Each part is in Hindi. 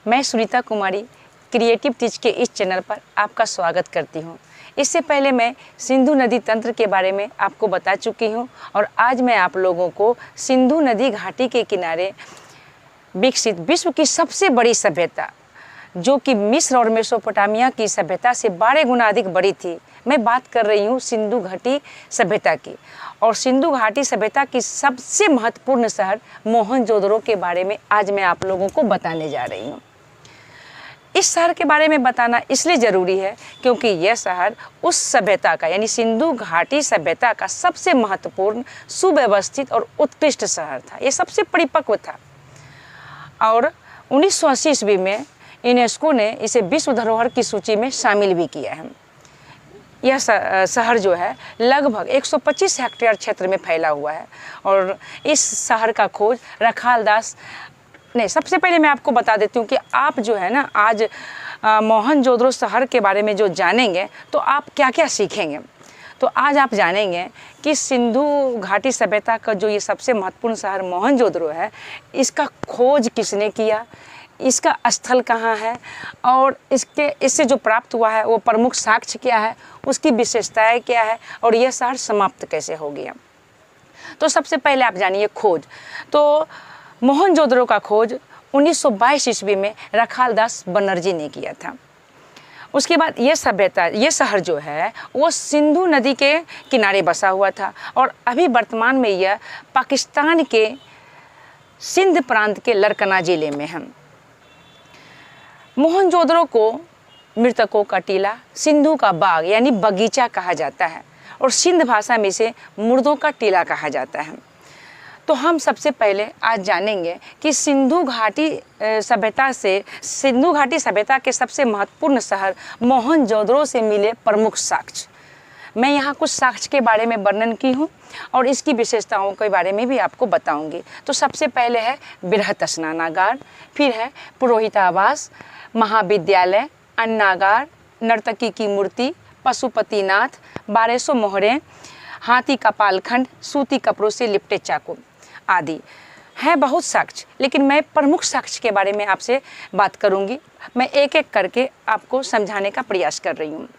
मैं सुनीता कुमारी क्रिएटिव टीच के इस चैनल पर आपका स्वागत करती हूँ। इससे पहले मैं सिंधु नदी तंत्र के बारे में आपको बता चुकी हूँ और आज मैं आप लोगों को सिंधु नदी घाटी के किनारे विकसित विश्व की सबसे बड़ी सभ्यता, जो कि मिस्र और मेसोपोटामिया की सभ्यता से 12 गुना अधिक बड़ी थी, मैं बात कर रही हूँ सिंधु घाटी सभ्यता की। और सिंधु घाटी सभ्यता की सबसे महत्वपूर्ण शहर मोहनजोदड़ो के बारे में आज मैं आप लोगों को बताने जा रही हूँ। इस शहर के बारे में बताना इसलिए ज़रूरी है क्योंकि यह शहर उस सभ्यता का यानी सिंधु घाटी सभ्यता का सबसे महत्वपूर्ण, सुव्यवस्थित और उत्कृष्ट शहर था। यह सबसे परिपक्व था और 1980 ईस्वी में यूनेस्को ने इसे विश्व धरोहर की सूची में शामिल भी किया है। यह शहर जो है लगभग 125 हेक्टेयर क्षेत्र में फैला हुआ है और इस शहर का खोज रखाल दास ने। सबसे पहले मैं आपको बता देती हूँ कि आप जो है ना आज मोहनजोदड़ो शहर के बारे में जो जानेंगे तो आप क्या क्या सीखेंगे। तो आज आप जानेंगे कि सिंधु घाटी सभ्यता का जो ये सबसे महत्वपूर्ण शहर मोहनजोदड़ो है, इसका खोज किसने किया, इसका स्थल कहाँ है और इससे जो प्राप्त हुआ है वो प्रमुख साक्ष्य क्या है, उसकी विशेषताएं क्या है और यह शहर समाप्त कैसे हो गया। तो सबसे पहले आप जानिए खोज। तो मोहनजोदड़ो का खोज 1922 ईस्वी में रखाल दास बनर्जी ने किया था। उसके बाद ये शहर जो है वो सिंधु नदी के किनारे बसा हुआ था और अभी वर्तमान में यह पाकिस्तान के सिंध प्रांत के लरकना जिले में है। मोहनजोदड़ो को मृतकों का टीला, सिंधु का बाग यानी बगीचा कहा जाता है और सिंध भाषा में इसे मुर्दों का टीला कहा जाता है। तो हम सबसे पहले आज जानेंगे कि सिंधु घाटी सभ्यता के सबसे महत्वपूर्ण शहर मोहनजोदड़ो से मिले प्रमुख साक्ष्य। मैं यहाँ कुछ साक्ष्य के बारे में वर्णन की हूँ और इसकी विशेषताओं के बारे में भी आपको बताऊंगी। तो सबसे पहले है बृहत स्नानागार, फिर है पुरोहितावास, महाविद्यालय, अन्नागार, नर्तकी की मूर्ति, पशुपतिनाथ, 1200 मोहरें, हाथी का पालखंड, सूती कपड़ों से लिपटे चाकू आदि है बहुत साक्ष्य। लेकिन मैं प्रमुख साक्ष्य के बारे में आपसे बात करूंगी। मैं एक एक करके आपको समझाने का प्रयास कर रही हूँ।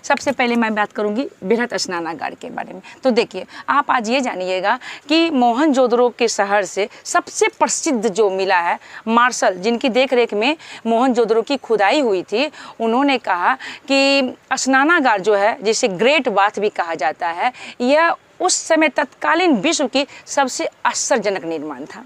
सबसे पहले मैं बात करूंगी बृहत स्नानागार के बारे में। तो देखिए, आप आज ये जानिएगा कि मोहनजोदड़ो के शहर से सबसे प्रसिद्ध जो मिला है, मार्शल जिनकी देखरेख में मोहनजोदड़ो की खुदाई हुई थी, उन्होंने कहा कि स्नानागार जो है, जिसे ग्रेट बाथ भी कहा जाता है, यह उस समय तत्कालीन विश्व की सबसे आश्चर्यजनक निर्माण था।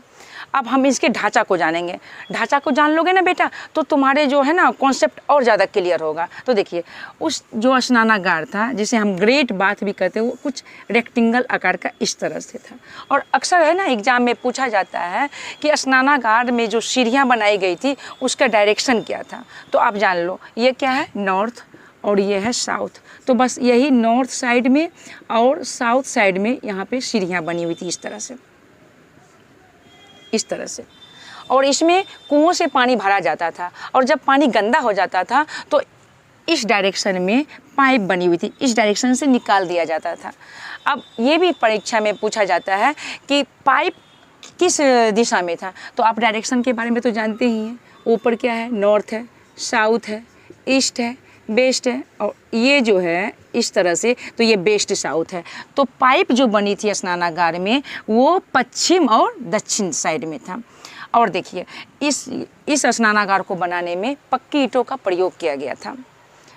अब हम इसके ढांचा को जानेंगे। ढांचा को जान लोगे ना बेटा तो तुम्हारे जो है ना कॉन्सेप्ट और ज़्यादा क्लियर होगा। तो देखिए, उस जो स्नानागार था जिसे हम ग्रेट बाथ भी कहते हैं, वो कुछ रेक्टेंगल आकार का इस तरह से था। और अक्सर है ना एग्जाम में पूछा जाता है कि स्नानागार में जो सीढ़ियाँ बनाई गई थी उसका डायरेक्शन क्या था। तो आप जान लो, ये क्या है, नॉर्थ और ये है साउथ। तो बस यही नॉर्थ साइड में और साउथ साइड में यहाँ पे सीढ़ियाँ बनी हुई थी इस तरह से। और इसमें कुओं से पानी भरा जाता था और जब पानी गंदा हो जाता था तो इस डायरेक्शन में पाइप बनी हुई थी, इस डायरेक्शन से निकाल दिया जाता था। अब ये भी परीक्षा में पूछा जाता है कि पाइप किस दिशा में था। तो आप डायरेक्शन के बारे में तो जानते ही हैं, ऊपर क्या है, नॉर्थ है, साउथ है, ईस्ट है, वेस्ट है और ये जो है इस तरह से, तो ये वेस्ट साउथ है। तो पाइप जो बनी थी स्नानागार में वो पश्चिम और दक्षिण साइड में था। और देखिए, इस स्नानागार को बनाने में पक्की ईंटों का प्रयोग किया गया था।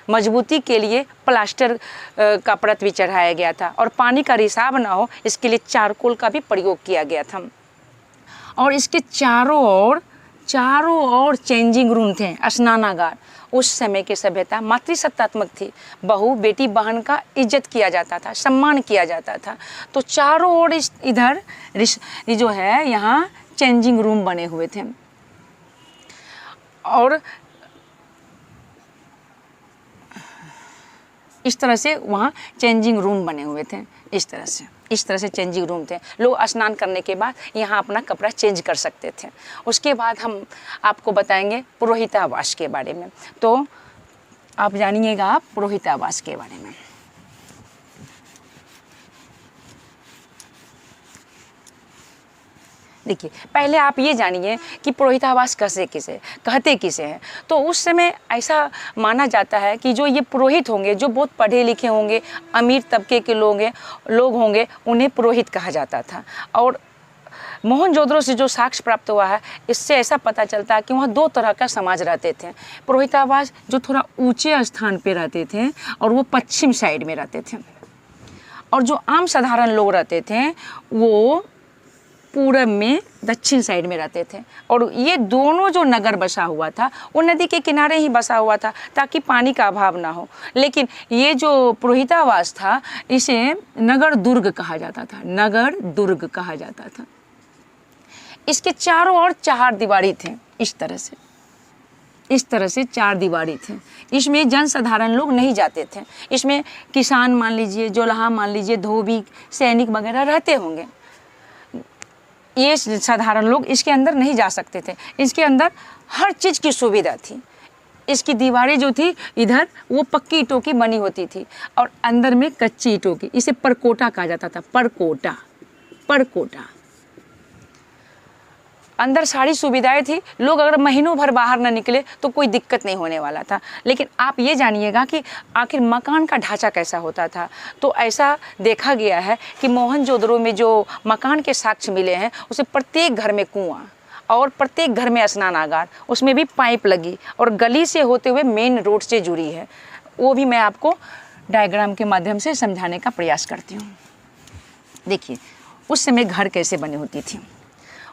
मजबूती के लिए प्लास्टर का परत भी चढ़ाया गया था और पानी का रिसाव ना हो इसके लिए चारकोल का भी प्रयोग किया गया था। और इसके चारों ओर चेंजिंग रूम थे। स्नानागार उस समय की सभ्यता मातृसत्तात्मक थी। बहू बेटी बहन का इज्जत किया जाता था, सम्मान किया जाता था। तो चारों ओर इधर जो है यहाँ चेंजिंग रूम बने हुए थे और इस तरह से वहाँ चेंजिंग रूम बने हुए थे। इस तरह से चेंजिंग रूम थे। लोग स्नान करने के बाद यहाँ अपना कपड़ा चेंज कर सकते थे। उसके बाद हम आपको बताएंगे पुरोहितावास के बारे में। तो आप जानिएगा आप पुरोहितावास के बारे में। देखिए, पहले आप ये जानिए कि पुरोहितावास कहते किसे हैं। तो उस समय ऐसा माना जाता है कि जो ये पुरोहित होंगे, जो बहुत पढ़े लिखे होंगे, अमीर तबके के लोग होंगे, उन्हें पुरोहित कहा जाता था। और मोहनजोदड़ो से जो साक्ष्य प्राप्त हुआ है, इससे ऐसा पता चलता है कि वहाँ 2 तरह का समाज रहते थे। पुरोहितावास जो थोड़ा ऊंचे स्थान पे रहते थे और वो पश्चिम साइड में रहते थे, और जो आम साधारण लोग रहते थे वो पूरब में दक्षिण साइड में रहते थे। और ये दोनों जो नगर बसा हुआ था वो नदी के किनारे ही बसा हुआ था ताकि पानी का अभाव ना हो। लेकिन ये जो पुरोहितावास था इसे नगर दुर्ग कहा जाता था, नगर दुर्ग कहा जाता था। इसके चारों ओर 4 दीवारी थे, इस तरह से 4 दीवारी थे। इसमें जनसाधारण लोग नहीं जाते थे। इसमें किसान मान लीजिए, जोलहा मान लीजिए, धोबी, सैनिक वगैरह रहते होंगे। ये साधारण लोग इसके अंदर नहीं जा सकते थे। इसके अंदर हर चीज़ की सुविधा थी। इसकी दीवारें जो थी इधर वो पक्की ईंटों की बनी होती थी और अंदर में कच्ची ईंटों की। इसे परकोटा कहा जाता था, परकोटा। अंदर सारी सुविधाएं थी। लोग अगर महीनों भर बाहर न निकले तो कोई दिक्कत नहीं होने वाला था। लेकिन आप ये जानिएगा कि आखिर मकान का ढांचा कैसा होता था। तो ऐसा देखा गया है कि मोहनजोदड़ो में जो मकान के साक्ष्य मिले हैं उसे प्रत्येक घर में कुआं और प्रत्येक घर में स्नानागार, उसमें भी पाइप लगी और गली से होते हुए मेन रोड से जुड़ी है। वो भी मैं आपको डायग्राम के माध्यम से समझाने का प्रयास करती हूँ। देखिए, उस समय घर कैसे बनी होती थी।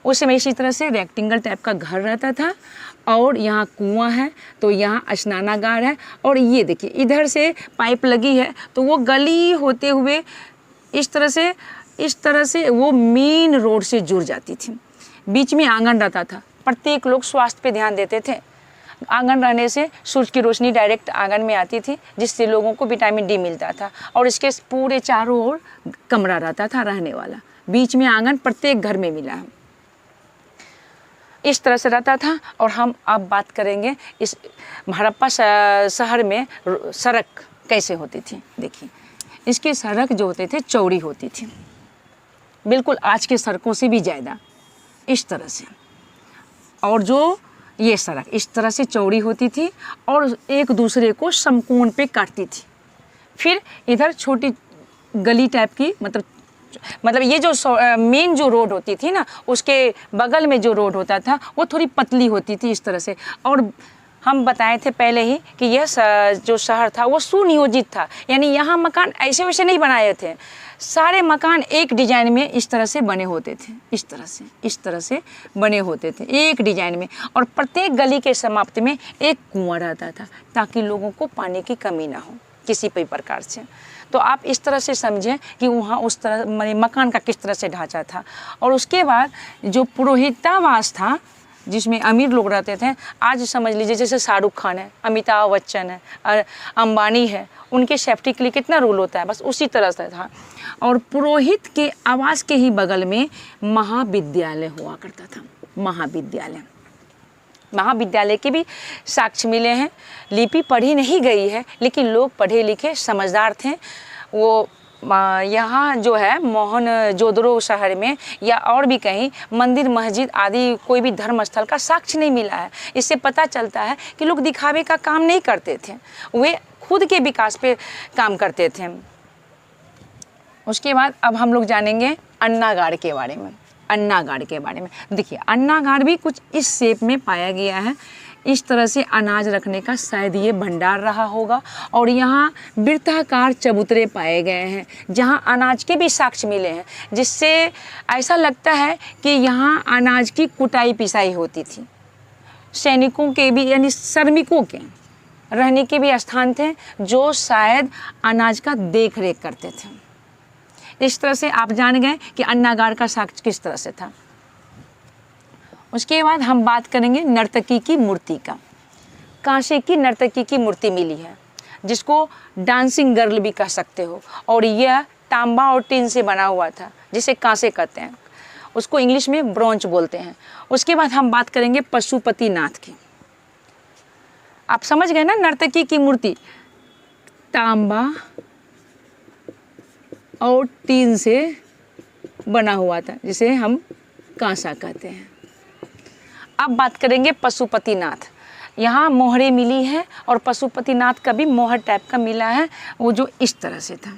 उस समय इसी तरह से रेक्टेंगल टाइप का घर रहता था और यहाँ कुआं है तो यहाँ स्नानागार है। और ये देखिए इधर से पाइप लगी है तो वो गली होते हुए इस तरह से वो मेन रोड से जुड़ जाती थी। बीच में आंगन रहता था। प्रत्येक लोग स्वास्थ्य पे ध्यान देते थे। आंगन रहने से सूरज की रोशनी डायरेक्ट आंगन में आती थी जिससे लोगों को विटामिन डी मिलता था। और इसके पूरे चारों ओर कमरा रहता था रहने वाला। बीच में आंगन प्रत्येक घर में मिला है। इस तरह से रहता था। और हम अब बात करेंगे इस हड़प्पा शहर में सड़क कैसे होती थी। देखिए, इसकी सड़क जो होते थे चौड़ी होती थी, बिल्कुल आज के सड़कों से भी ज़्यादा, इस तरह से। और जो ये सड़क इस तरह से चौड़ी होती थी और एक दूसरे को समकोण पे काटती थी। फिर इधर छोटी गली टाइप की, मतलब ये जो मेन जो रोड होती थी ना, उसके बगल में जो रोड होता था वो थोड़ी पतली होती थी इस तरह से। और हम बताए थे पहले ही कि यह जो शहर था वो सुनियोजित था, यानी यहाँ मकान ऐसे वैसे नहीं बनाए थे। सारे मकान एक डिजाइन में इस तरह से बने होते थे, इस तरह से बने होते थे एक डिजाइन में। और प्रत्येक गली के समाप्ति में एक कुआं रहता था ताकि लोगों को पानी की कमी ना हो किसी भी प्रकार से। तो आप इस तरह से समझें कि वहाँ उस तरह मकान का किस तरह से ढांचा था। और उसके बाद जो पुरोहितावास था जिसमें अमीर लोग रहते थे, आज समझ लीजिए जैसे शाहरुख खान है, अमिताभ बच्चन है, अंबानी है, उनके सेफ्टी के लिए कितना रूल होता है, बस उसी तरह से था। और पुरोहित के आवास के ही बगल में महाविद्यालय हुआ करता था। महाविद्यालय के भी साक्ष्य मिले हैं। लिपि पढ़ी नहीं गई है लेकिन लोग पढ़े लिखे समझदार थे। वो यहाँ जो है मोहनजोदड़ो शहर में या और भी कहीं मंदिर, मस्जिद आदि कोई भी धर्म स्थल का साक्ष्य नहीं मिला है। इससे पता चलता है कि लोग दिखावे का काम नहीं करते थे, वे खुद के विकास पे काम करते थे। उसके बाद अब हम लोग जानेंगे अन्नागार के बारे में। देखिए, अन्नागार भी कुछ इस शेप में पाया गया है। इस तरह से अनाज रखने का शायद ये भंडार रहा होगा। और यहाँ वृत्ताकार चबूतरे पाए गए हैं जहाँ अनाज के भी साक्ष्य मिले हैं, जिससे ऐसा लगता है कि यहाँ अनाज की कुटाई पिसाई होती थी। सैनिकों के भी यानी श्रमिकों के रहने के भी स्थान थे जो शायद अनाज का देख रेख करते थे। इस तरह से आप जान गए कि अन्नागार का साक्ष्य किस तरह से था। उसके बाद हम बात करेंगे नर्तकी की मूर्ति का। कांसे की नर्तकी की मूर्ति मिली है जिसको डांसिंग गर्ल भी कह सकते हो। और यह तांबा और टिन से बना हुआ था जिसे कांसे कहते हैं, उसको इंग्लिश में ब्रोंज बोलते हैं। उसके बाद हम बात करेंगे पशुपतिनाथ की। आप समझ गए ना, नर्तकी की मूर्ति तांबा और टीन से बना हुआ था जिसे हम कांसा कहते हैं। अब बात करेंगे पशुपतिनाथ। यहाँ मोहरे मिली है और पशुपतिनाथ का भी मोहर टाइप का मिला है, वो जो इस तरह से था,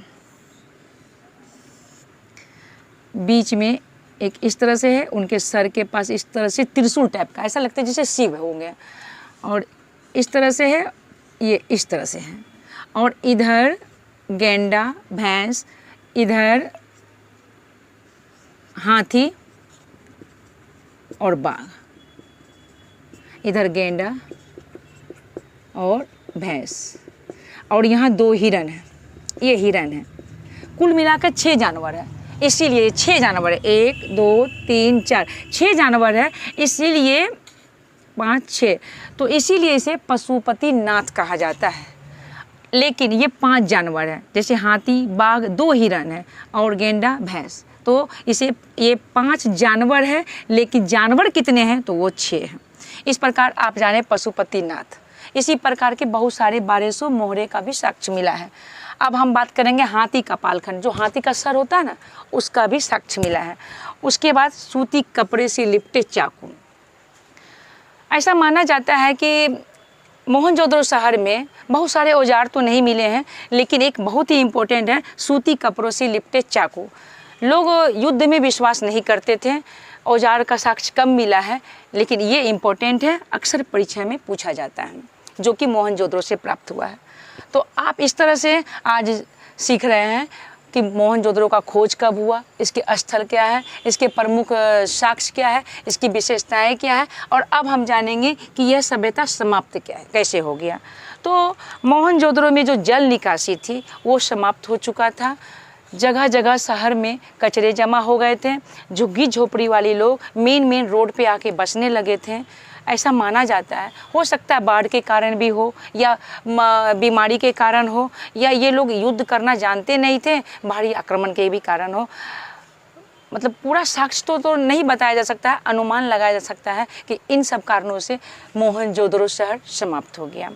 बीच में एक इस तरह से है, उनके सर के पास इस तरह से त्रिशूल टाइप का, ऐसा लगता है जैसे शिव होंगे, और इस तरह से है, ये इस तरह से है, और इधर गैंडा भैंस, इधर हाथी और बाघ, इधर गैंडा और भैंस, और यहाँ 2 हिरन है, ये हिरन है। कुल मिलाकर 6 जानवर है, इसीलिए 6 जानवर है, 1 2 3 4 6 जानवर है, इसीलिए 5 6, तो इसीलिए इसे पशुपतिनाथ कहा जाता है। लेकिन ये 5 जानवर है, जैसे हाथी बाघ 2 हिरन है और गेंडा भैंस, तो इसे ये 5 जानवर है, लेकिन जानवर कितने हैं तो वो 6 हैं। इस प्रकार आप जाने पशुपतिनाथ। इसी प्रकार के बहुत सारे 1200 मोहरे का भी साक्ष्य मिला है। अब हम बात करेंगे हाथी का पालखन, जो हाथी का सर होता है ना, उसका भी साक्ष्य मिला है। उसके बाद सूती कपड़े से लिपटे चाकू। ऐसा माना जाता है कि मोहनजोदड़ो शहर में बहुत सारे औजार तो नहीं मिले हैं, लेकिन एक बहुत ही इम्पोर्टेंट है, सूती कपड़ों से लिपटे चाकू। लोग युद्ध में विश्वास नहीं करते थे, औजार का साक्ष्य कम मिला है, लेकिन ये इम्पोर्टेंट है, अक्सर परीक्षा में पूछा जाता है, जो कि मोहनजोदड़ो से प्राप्त हुआ है। तो आप इस तरह से आज सीख रहे हैं कि मोहनजोदड़ो का खोज कब हुआ, इसके स्थल क्या है, इसके प्रमुख साक्ष्य क्या है, इसकी विशेषताएं क्या है, और अब हम जानेंगे कि यह सभ्यता समाप्त क्या है, कैसे हो गया। तो मोहनजोदड़ो में जो जल निकासी थी वो समाप्त हो चुका था। जगह जगह शहर में कचरे जमा हो गए थे, झुग्गी झोपड़ी वाले लोग मेन रोड पे आके बसने लगे थे। ऐसा माना जाता है, हो सकता है बाढ़ के कारण भी हो, या बीमारी के कारण हो, या ये लोग युद्ध करना जानते नहीं थे, भारी आक्रमण के भी कारण हो। मतलब पूरा साक्ष्य तो नहीं बताया जा सकता है, अनुमान लगाया जा सकता है कि इन सब कारणों से मोहनजोदड़ो शहर समाप्त हो गया।